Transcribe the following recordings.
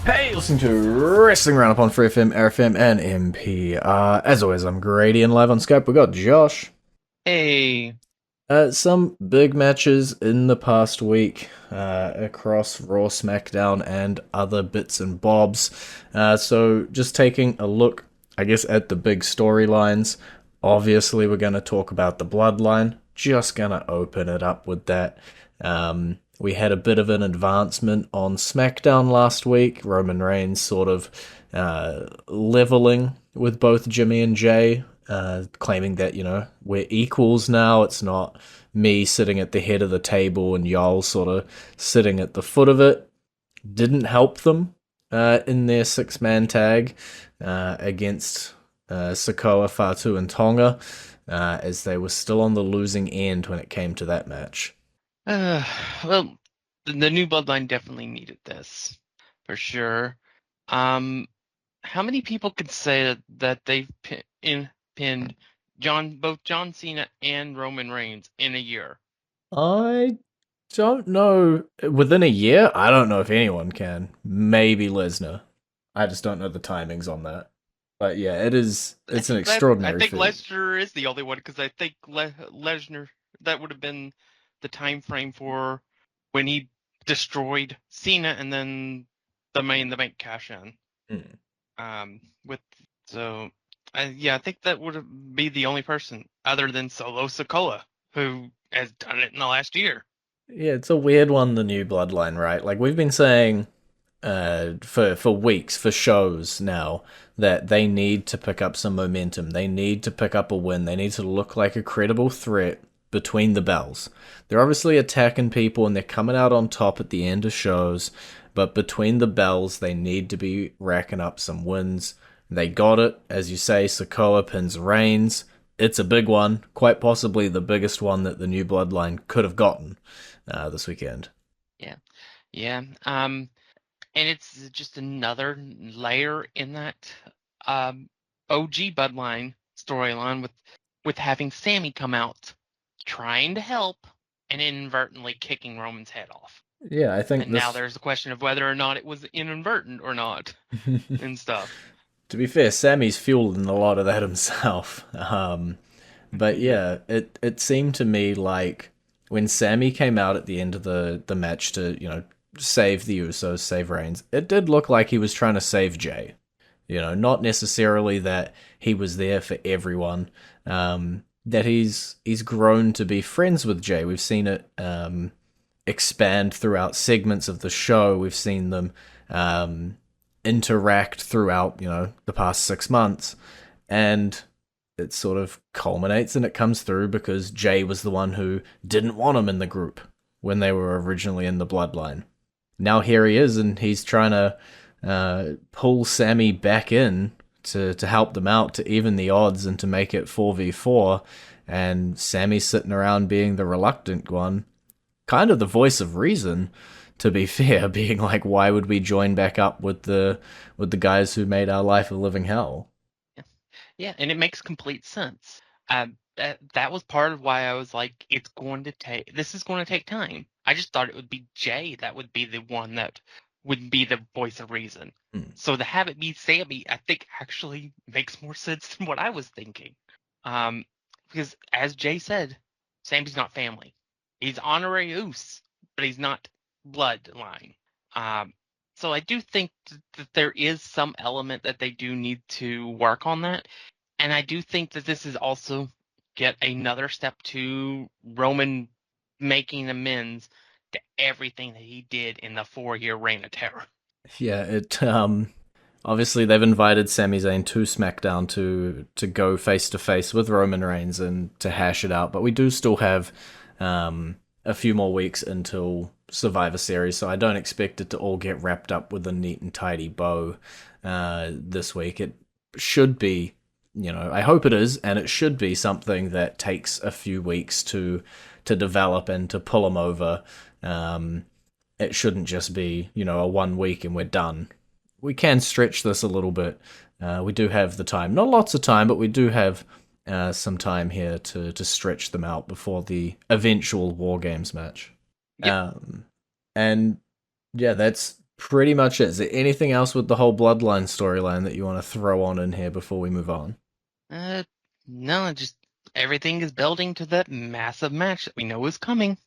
Hey, listen to Wrestling Roundup on FreeFM, ArrowFM, and MP. As always, I'm Grady, and live on Skype we got Josh. Hey, Some big matches in the past week across Raw, SmackDown, and other bits and bobs. So just taking a look, I guess, at the big storylines. Obviously, we're going to talk about the Bloodline. Just going to open it up with that. We had a bit of an advancement on SmackDown last week. Roman Reigns sort of leveling with both Jimmy and Jay, claiming that, we're equals now. It's not me sitting at the head of the table and y'all sort of sitting at the foot of it. Didn't help them in their six-man tag against Sikoa, Fatu, and Tonga, as they were still on the losing end when it came to that match. uh, well, the new Bloodline definitely needed this for sure. Um, how many people could say that they've pinned both John Cena and Roman Reigns in a year? I don't know. Within a year, I don't know if anyone can. Maybe Lesnar. I just don't know the timings on that. But yeah, it is. I It's an think I extraordinary think feat. Lesnar is the only one because I think Lesnar that would have been the time frame for when he destroyed Cena and then the main cash in. Mm. With so yeah, I think that would be the only person other than Solo Sikoa who has done it in the last year. Yeah, it's a weird one. The new Bloodline, right? Like we've been saying for weeks, for shows now, that they need to pick up some momentum. They need to pick up a win. They need to look like a credible threat between the bells. They're obviously attacking people and they're coming out on top at the end of shows, but between the bells, they need to be racking up some wins. They got it, as you say. Sikoa pins Reigns. It's a big one, quite possibly the biggest one that the new Bloodline could have gotten this weekend. Yeah, yeah. And it's just another layer in that um OG Bloodline storyline with having Sami come out trying to help and inadvertently kicking Roman's head off. Yeah, I think And now this. there's the question of whether or not it was inadvertent or not and stuff. To be fair, Sammy's fueling a lot of that himself. But Yeah. yeah, it seemed to me like when Sammy came out at the end of the match to save the Usos, save Reigns, it did look like he was trying to save Jay. Not necessarily that he was there for everyone. That he's grown to be friends with Jay. We've seen it expand throughout segments of the show. We've seen them um, interact throughout, the past 6 months. And it sort of culminates and it comes through because Jay was the one who didn't want him in the group when they were originally in the bloodline. Now here he is, and he's trying to pull Sammy back in to help them out, to even the odds and to make it 4v4. And Sammy's sitting around being the reluctant one, kind of the voice of reason, to be fair, being like, why would we join back up with the guys who made our life a living hell? Yeah, and it makes complete sense. That was part of why I was like, this is going to take time. I just thought it would be Jay that would be the one that would be the voice of reason. Hmm. So to have it be Sammy, I think actually makes more sense than what I was thinking. Um, because as Jay said, Sammy's not family. He's honorary Oos, but he's not bloodline. Um, so I do think that there is some element that they do need to work on that. And I do think that this is also get another step to Roman making amends to everything that he did in the 4-year reign of terror. Yeah, it obviously they've invited Sami Zayn to SmackDown to go face to face with Roman Reigns and to hash it out, but we do still have a few more weeks until Survivor Series, so I don't expect it to all get wrapped up with a neat and tidy bow this week. It should be, I hope it is, and it should be something that takes a few weeks to develop and to pull them over. Um, it shouldn't just be, a 1 week and we're done. We can stretch this a little bit. We do have the time. Not lots of time, but we do have some time here to stretch them out before the eventual War Games match. Yep. Um, and yeah, that's pretty much it. Is there anything else with the whole Bloodline storyline that you want to throw on in here before we move on? Uh, no, just everything is building to that massive match that we know is coming.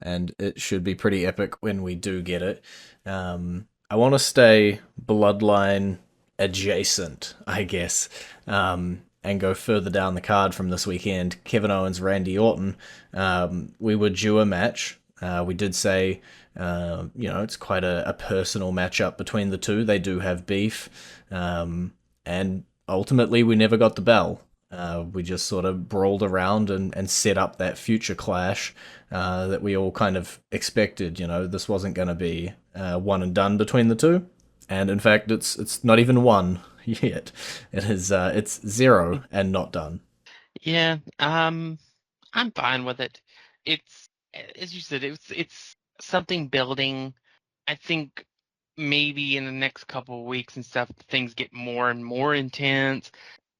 And it should be pretty epic when we do get it. I want to stay Bloodline adjacent, I guess, and go further down the card from this weekend. Kevin Owens, Randy Orton. We were due a match. We did say, it's quite a personal matchup between the two. They do have beef. And ultimately, we never got the bell. We just sort of brawled around and set up that future clash that we all kind of expected. This wasn't going to be one and done between the two, and in fact, it's not even one yet. It's zero and not done. Yeah, I'm fine with it. It's as you said, it's something building. I think maybe in the next couple of weeks and stuff, things get more and more intense.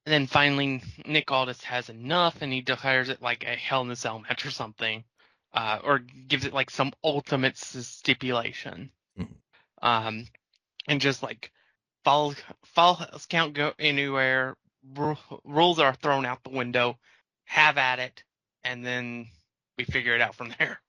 And then finally, Nick Aldis has enough, and he declares it like a Hell in a Cell match or something, or gives it like some ultimate stipulation. Mhm. And just like falls count go anywhere, rules are thrown out the window, have at it, and then we figure it out from there.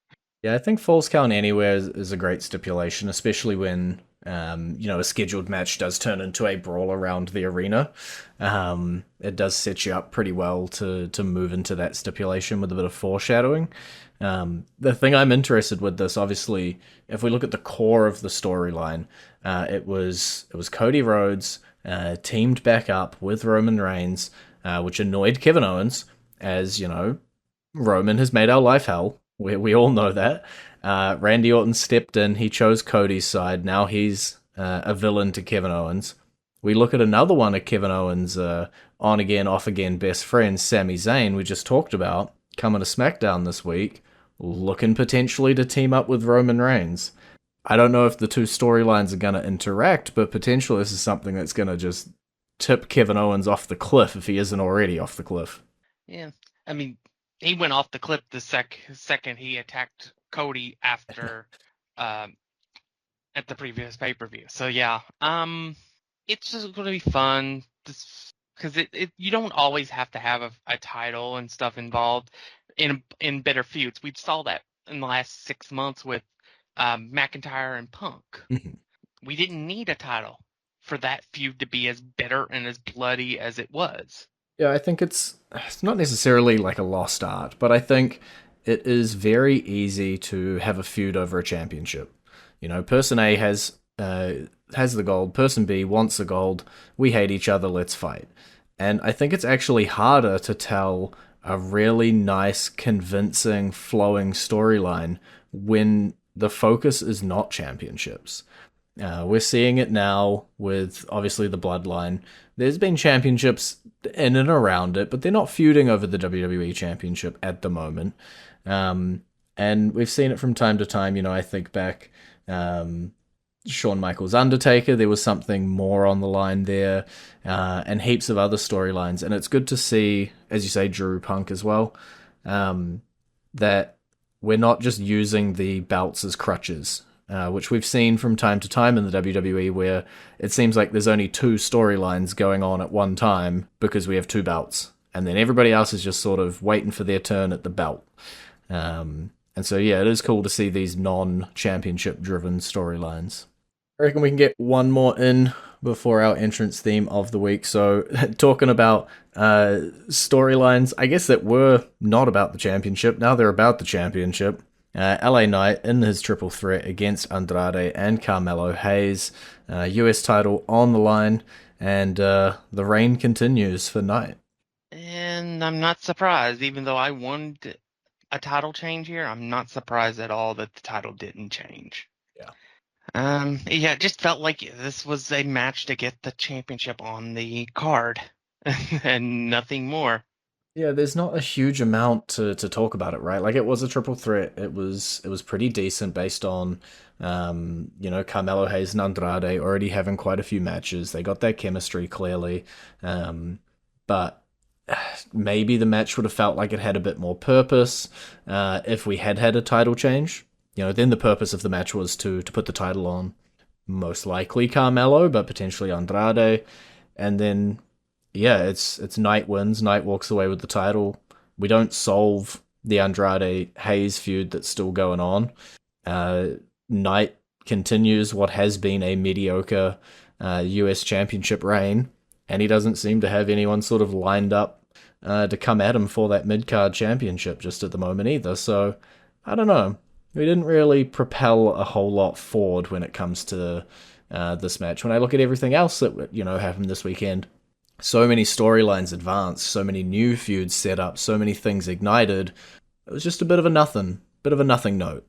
Yeah, I think Falls Count Anywhere is a great stipulation, especially when a scheduled match does turn into a brawl around the arena. It does set you up pretty well to move into that stipulation with a bit of foreshadowing. The thing I'm interested with this, obviously, if we look at the core of the storyline, it was Cody Rhodes teamed back up with Roman Reigns, which annoyed Kevin Owens, as Roman has made our life hell. We all know that. Randy Orton stepped in. He chose Cody's side. Now he's a villain to Kevin Owens. We look at another one of Kevin Owens' on again, off again best friend, Sami Zayn, we just talked about, coming to SmackDown this week, looking potentially to team up with Roman Reigns. I don't know if the two storylines are going to interact, but potentially this is something that's going to just tip Kevin Owens off the cliff if he isn't already off the cliff. Yeah, I mean, he went off the cliff the second he attacked Cody after at the previous pay-per-view. So yeah, it's just going to be fun because you don't always have to have a title and stuff involved in better feuds. We saw that in the last 6 months with McIntyre and Punk. We didn't need a title for that feud to be as bitter and as bloody as it was. Yeah, I think it's not necessarily like a lost art, but I think it is very easy to have a feud over a championship. Person A has the gold, person B wants the gold, we hate each other, let's fight. And I think it's actually harder to tell a really nice, convincing, flowing storyline when the focus is not championships. We're seeing it now with obviously the Bloodline. There's been championships in and around it, but they're not feuding over the WWE Championship at the moment. And we've seen it from time to time. I think back Shawn Michaels Undertaker, there was something more on the line there, and heaps of other storylines. And it's good to see, as you say, Drew Punk as well, that we're not just using the belts as crutches. Which we've seen from time to time in the WWE, where it seems like there's only two storylines going on at one time because we have two belts, and then everybody else is just sort of waiting for their turn at the belt. And so, yeah, it is cool to see these non-championship-driven storylines. I reckon we can get one more in before our entrance theme of the week. So, talking about storylines, I guess that were not about the championship. Now they're about the championship. LA Knight in his triple threat against Andrade and Carmelo Hayes. US title on the line, and the reign continues for Knight. And I'm not surprised, even though I wanted a title change here, I'm not surprised at all that the title didn't change. Yeah. Yeah, it just felt like this was a match to get the championship on the card and nothing more. Yeah, there's not a huge amount to talk about it, right? Like, it was a triple threat. It was pretty decent based on, Carmelo Hayes and Andrade already having quite a few matches. They got their chemistry clearly, but maybe the match would have felt like it had a bit more purpose if we had a title change. Then the purpose of the match was to put the title on most likely Carmelo, but potentially Andrade. And then, yeah, it's Knight wins. Knight walks away with the title. We don't solve the Andrade Hayes feud that's still going on. Knight continues what has been a mediocre US Championship reign, and he doesn't seem to have anyone sort of lined up to come at him for that mid card championship just at the moment either. So I don't know. We didn't really propel a whole lot forward when it comes to this match. When I look at everything else that happened this weekend, so many storylines advanced, so many new feuds set up, so many things ignited. It was just a bit of a nothing note.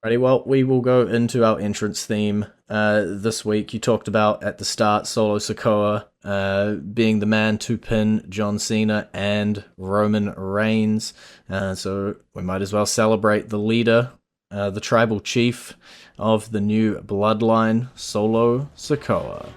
Righty, well, we will go into our entrance theme this week. You talked about at the start Solo Sikoa being the man to pin John Cena and Roman Reigns. So we might as well celebrate the leader, the tribal chief of the new bloodline, Solo Sikoa.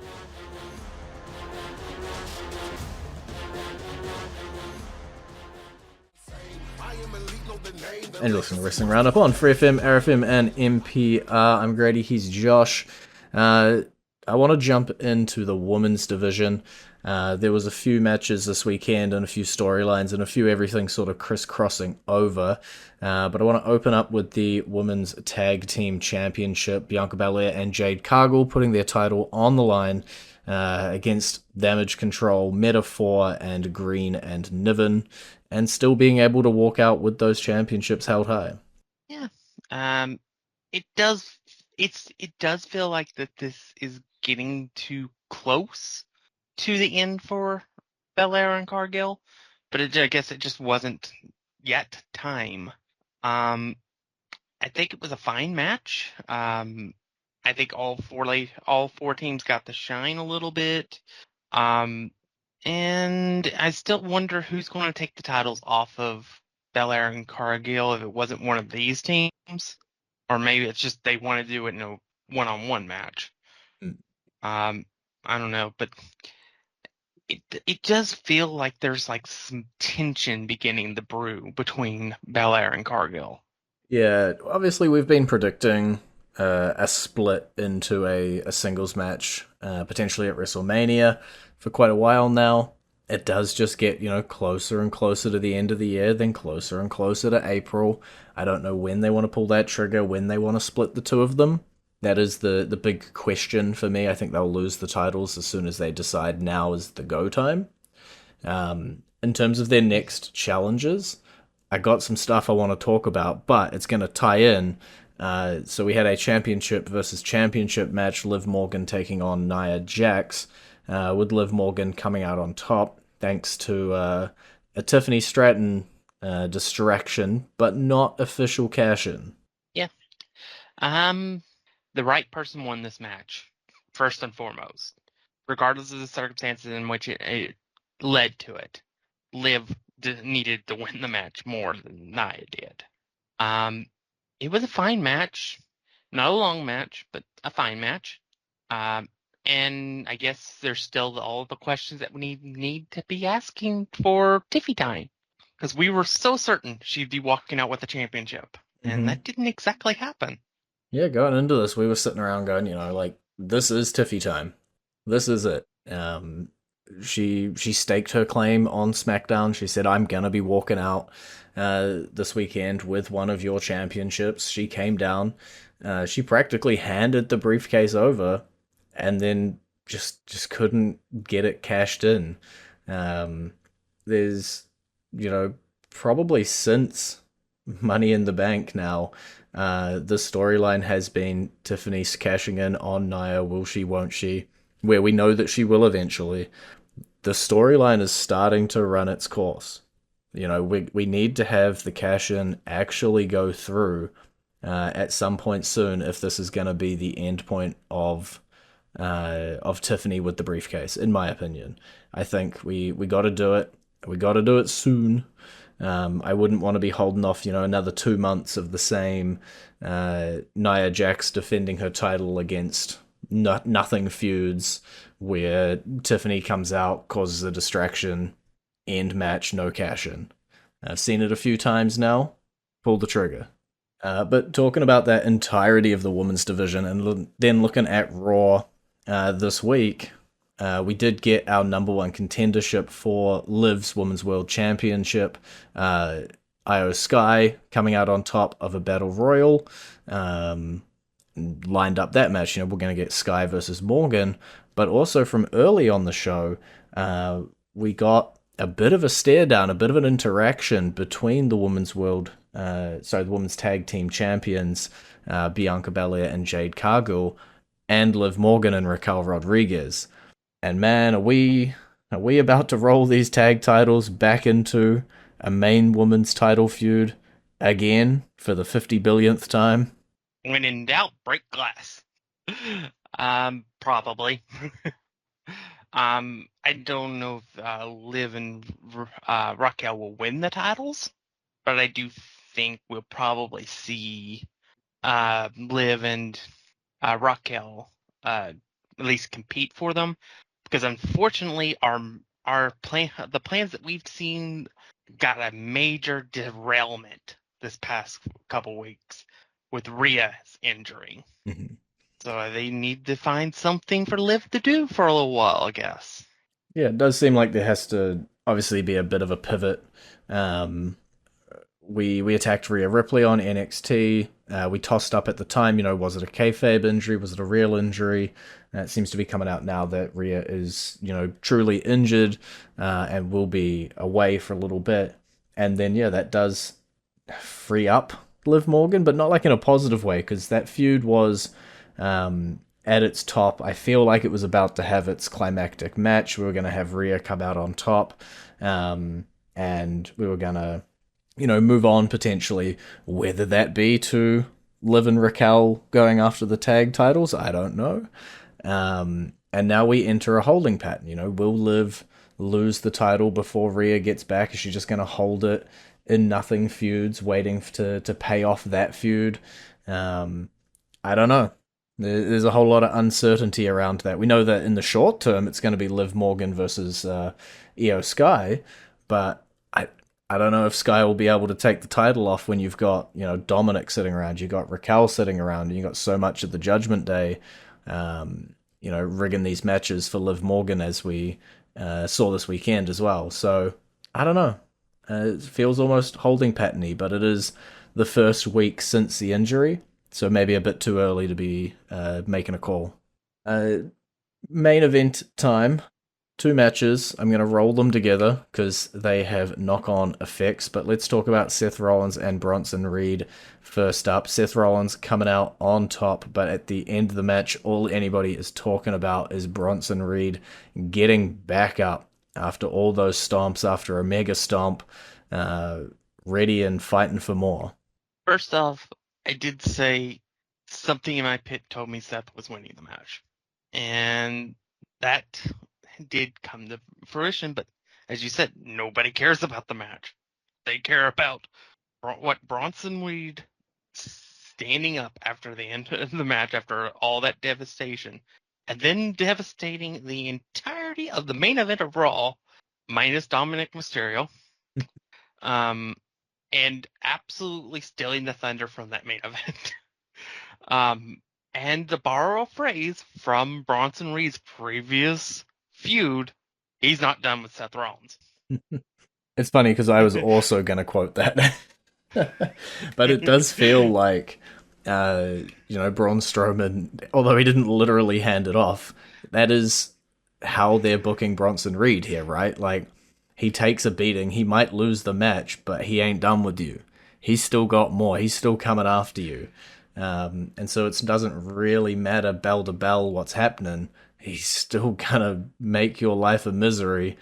And you're listening to Wrestling Roundup on FreeFM, ArrowFM, and MPR. I'm Grady, he's Josh. I want to jump into the women's division. There was a few matches this weekend and a few storylines and a few everything sort of crisscrossing over. But I want to open up with the Women's Tag Team Championship. Bianca Belair and Jade Cargill putting their title on the line against Damage Control, Metaphor, and Green and Niven, and still being able to walk out with those championships held high. Yeah. It does feel like that this is getting too close to the end for Belair and Cargill, but I guess it just wasn't yet time. I think it was a fine match. I think all four teams got to shine a little bit. And I still wonder who's going to take the titles off of Belair and Cargill if it wasn't one of these teams. Or maybe it's just they want to do it in a one-on-one match. I don't know, but it does feel like there's like some tension beginning to brew between Belair and Cargill. Yeah, obviously we've been predicting a split into a singles match, potentially at WrestleMania, for quite a while now. It does just get, closer and closer to the end of the year, then closer and closer to April. I don't know when they want to pull that trigger, when they want to split the two of them. That is the big question for me. I think they'll lose the titles as soon as they decide now is the go time. In terms of their next challenges, I got some stuff I want to talk about, but it's going to tie in. So we had a championship versus championship match, Liv Morgan taking on Nia Jax, with Liv Morgan coming out on top, thanks to a Tiffany Stratton distraction, but not official cash-in. Yeah. The right person won this match, first and foremost, regardless of the circumstances in which it led to it. Liv needed to win the match more than Nia did. It was a fine match, not a long match, but a fine match. And I guess there's still all the questions that we need to be asking for Tiffy time, because we were so certain she'd be walking out with the championship, and that didn't exactly happen. Yeah, going into this, we were sitting around going, this is Tiffy time. This is it. She staked her claim on SmackDown. She said, I'm going to be walking out this weekend with one of your championships. She came down. She practically handed the briefcase over and then just couldn't get it cashed in. There's, probably since Money in the Bank now, the storyline has been Tiffany's cashing in on Nia, will she, won't she, where we know that she will eventually. The storyline is starting to run its course. We need to have the cash-in actually go through at some point soon if this is going to be the end point of Tiffany with the briefcase, in my opinion. I think we got to do it. We got to do it soon. I wouldn't want to be holding off, another 2 months of the same Nia Jax defending her title against nothing feuds where Tiffany comes out, causes a distraction, end match, no cash in. I've seen it a few times now. Pull the trigger. But talking about that entirety of the women's division and then looking at Raw this week, we did get our number one contendership for Liv's Women's World Championship. Io Sky coming out on top of a battle royal. Um, Lined up that match. We're going to get Sky versus Morgan, but also from early on the show, we got a bit of a stare down, a bit of an interaction between the the women's tag team champions, Bianca Belair and Jade Cargill, and Liv Morgan and Raquel Rodriguez. And man, are we about to roll these tag titles back into a main women's title feud again for the 50 billionth time? When in doubt, break glass. Probably. I don't know if Liv and Raquel will win the titles, but I do think we'll probably see Liv and Raquel at least compete for them, because unfortunately the plans that we've seen got a major derailment this past couple weeks with Rhea's injury. Mm-hmm. So they need to find something for Liv to do for a little while, I guess. Yeah, it does seem like there has to obviously be a bit of a pivot. We attacked Rhea Ripley on NXT. We tossed up at the time, was it a kayfabe injury? Was it a real injury? It seems to be coming out now that Rhea is, truly injured and will be away for a little bit. And then, yeah, that does free up Liv Morgan, but not like in a positive way, because that feud was at its top. I feel like it was about to have its climactic match. We were going to have Rhea come out on top, and we were going to move on potentially, whether that be to Liv and Raquel going after the tag titles, I don't know. And now we enter a holding pattern. Will Liv lose the title before Rhea gets back? Is she just going to hold it in nothing feuds, waiting to pay off that feud? I don't know. There's a whole lot of uncertainty around that. We know that in the short term, it's going to be Liv Morgan versus Io Sky, but I don't know if Sky will be able to take the title off when you've got, Dominic sitting around, you've got Raquel sitting around, and you've got so much of the Judgment Day, rigging these matches for Liv Morgan, as we saw this weekend as well. So, I don't know. It feels almost holding pattern-y, but it is the first week since the injury, so maybe a bit too early to be making a call. Main event time. 2 matches. I'm going to roll them together because they have knock-on effects. But let's talk about Seth Rollins and Bronson Reed first up. Seth Rollins coming out on top, but at the end of the match, all anybody is talking about is Bronson Reed getting back up after all those stomps, after a mega stomp, ready and fighting for more. First off, I did say something in my pit told me Seth was winning the match. And that did come to fruition, but as you said, nobody cares about the match. They care about what Bronson Reed standing up after the end of the match, after all that devastation, and then devastating the entirety of the main event of Raw, minus Dominic Mysterio, and absolutely stealing the thunder from that main event. And to borrow a phrase from Bronson Reed's previous feud, he's not done with Seth Rollins. It's funny because I was also going to quote that. But it does feel like, Braun Strowman, although he didn't literally hand it off, that is how they're booking Bronson Reed here, right? Like, he takes a beating, he might lose the match, but he ain't done with you. He's still got more, he's still coming after you. And so it doesn't really matter bell to bell what's happening. He's still gonna make your life a misery,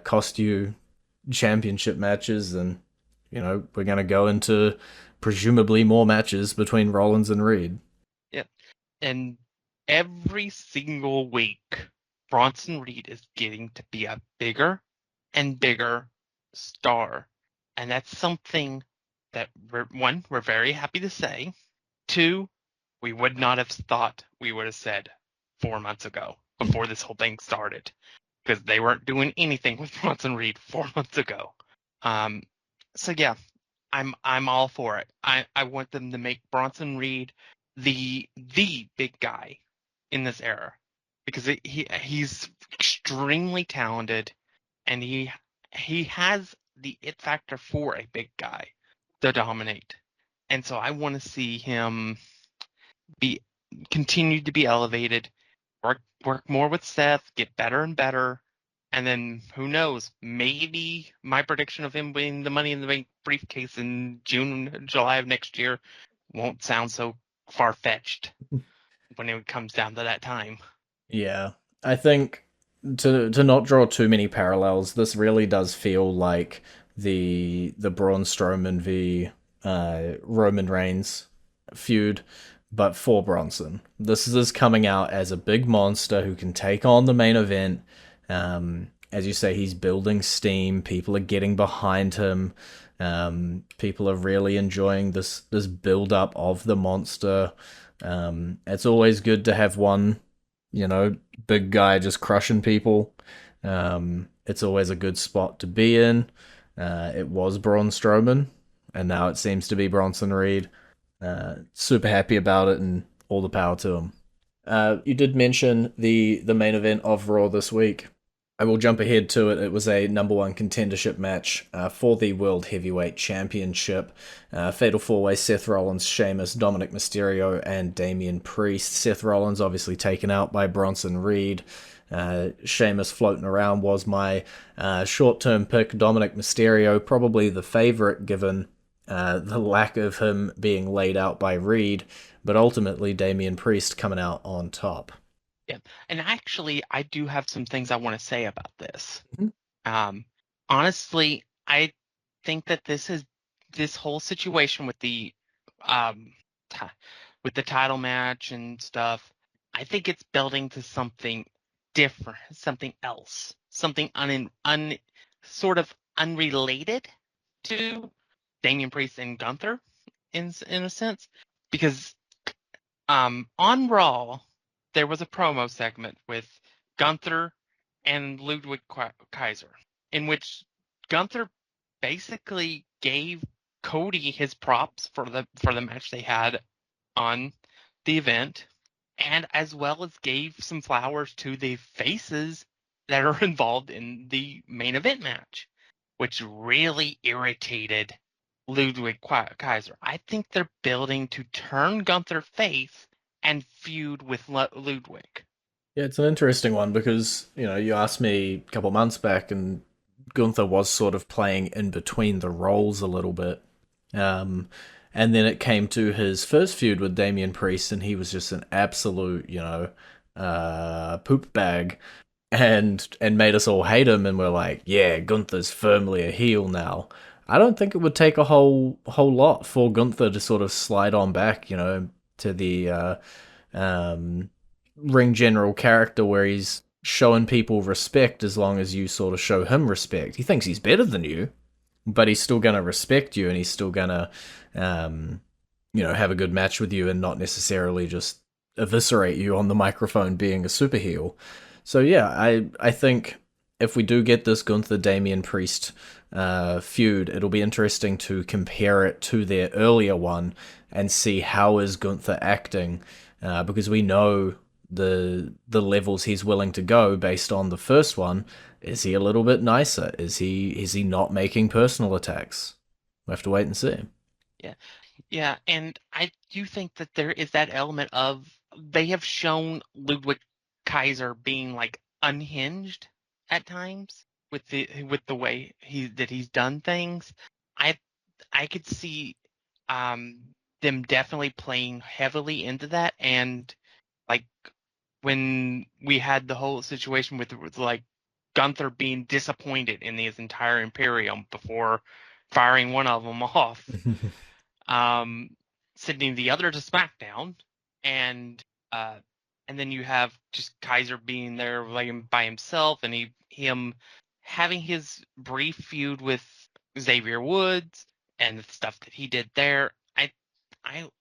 cost you championship matches, and we're gonna go into presumably more matches between Rollins and Reed. Yep, and every single week, Bronson Reed is getting to be a bigger and bigger star, and that's something that we're very happy to say. 2, we would not have thought we would have said 4 months ago before this whole thing started, because they weren't doing anything with Bronson Reed 4 months ago. So yeah, I'm all for it. I want them to make Bronson Reed the big guy in this era because he's extremely talented and he has the it factor for a big guy to dominate. And so I want to see him be continue to be elevated, work more with Seth, get better and better, and then who knows? Maybe my prediction of him winning the Money in the Bank briefcase in June, July of next year won't sound so far fetched when it comes down to that time. Yeah, I think to not draw too many parallels, this really does feel like the Braun Strowman v Roman Reigns feud, but for Bronson. This is coming out as a big monster who can take on the main event. As you say, he's building steam. People are getting behind him. People are really enjoying this build up of the monster. It's always good to have one, big guy just crushing people. It's always a good spot to be in. It was Braun Strowman, and now it seems to be Bronson Reed. Super happy about it, and all the power to him. You did mention the main event of Raw this week. I will jump ahead to it. It was a number one contendership match for the World Heavyweight Championship. Fatal four-way: Seth Rollins, Sheamus, Dominic Mysterio, and Damian Priest. Seth Rollins obviously taken out by Bronson Reed. Sheamus floating around was my short-term pick. Dominic Mysterio, probably the favorite given the lack of him being laid out by Reed, but ultimately Damian Priest coming out on top. Yeah, and actually, I do have some things I want to say about this. Mhm. Um, honestly, I think that this whole situation with um, ti- with the title match and stuff. I think it's building to something different, something else, something sort of unrelated to Damian Priest and Gunther in a sense, because on Raw, there was a promo segment with Gunther and Ludwig Kaiser, in which Gunther basically gave Cody his props for the match they had on the event, and as well as gave some flowers to the faces that are involved in the main event match, which really irritated Ludwig Kaiser. I think they're building to turn Gunther face and feud with Ludwig. Yeah, it's an interesting one because, you asked me a couple months back and Gunther was sort of playing in between the roles a little bit. Um, and then it came to his first feud with Damian Priest and he was just an absolute, poop bag and made us all hate him and we're like, yeah, Gunther's firmly a heel now. I don't think it would take a whole lot for Gunther to sort of slide on back, to the um, ring general character where he's showing people respect as long as you sort of show him respect. He thinks he's better than you, but he's still gonna respect you and he's still gonna, um, have a good match with you and not necessarily just eviscerate you on the microphone being a super heel. So yeah, I think if we do get this Gunther Damian Priest feud, it'll be interesting to compare it to their earlier one and see how is Gunther acting, because we know the levels he's willing to go based on the first one. Is he a little bit nicer? Is he not making personal attacks? We'll have to wait and see. Yeah. Yeah, and I do think that there is that element of they have shown Ludwig Kaiser being like unhinged at times with the way he's done things. I I could see um them definitely playing heavily into that, and like when we had the whole situation with like Gunther being disappointed in his entire Imperium before firing one of them off, um, sending the other to SmackDown, and uh, and then you have just Kaiser being there like by himself, and him having his brief feud with Xavier Woods and the stuff that he did there.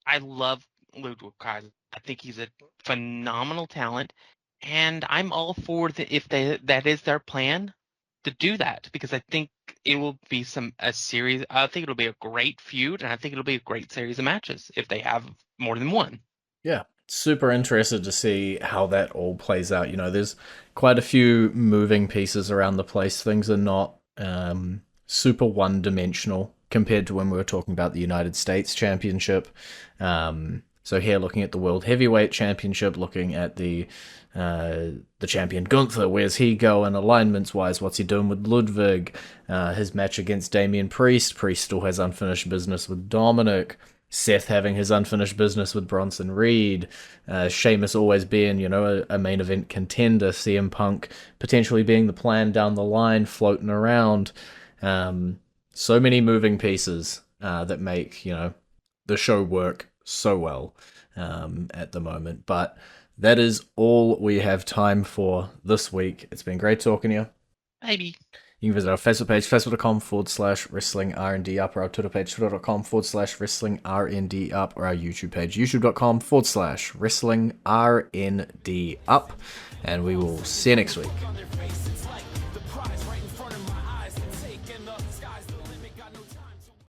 I love Ludwig Kaiser. I think he's a phenomenal talent, and I'm all for if that is their plan to do that because I think it will be a series. I think it'll be a great feud, and I think it'll be a great series of matches if they have more than one. Yeah, super interested to see how that all plays out. There's quite a few moving pieces around the place. Things are not super one-dimensional compared to when we were talking about the United States Championship. So here, looking at the World Heavyweight Championship, looking at the champion Gunther, where's he going alignments-wise? What's he doing with Ludwig? His match against Damian Priest. Priest still has unfinished business with Dominic. Seth having his unfinished business with Bronson Reed, Sheamus always being, a main event contender, CM Punk potentially being the plan down the line, floating around. So many moving pieces that make, the show work so well at the moment. But that is all we have time for this week. It's been great talking to you. Maybe. You can visit our Facebook page, facebook.com/wrestling R&D up, or our Twitter page, twitter.com/wrestling R&D up, or our YouTube page, youtube.com/wrestling RND up. And we will see you next week.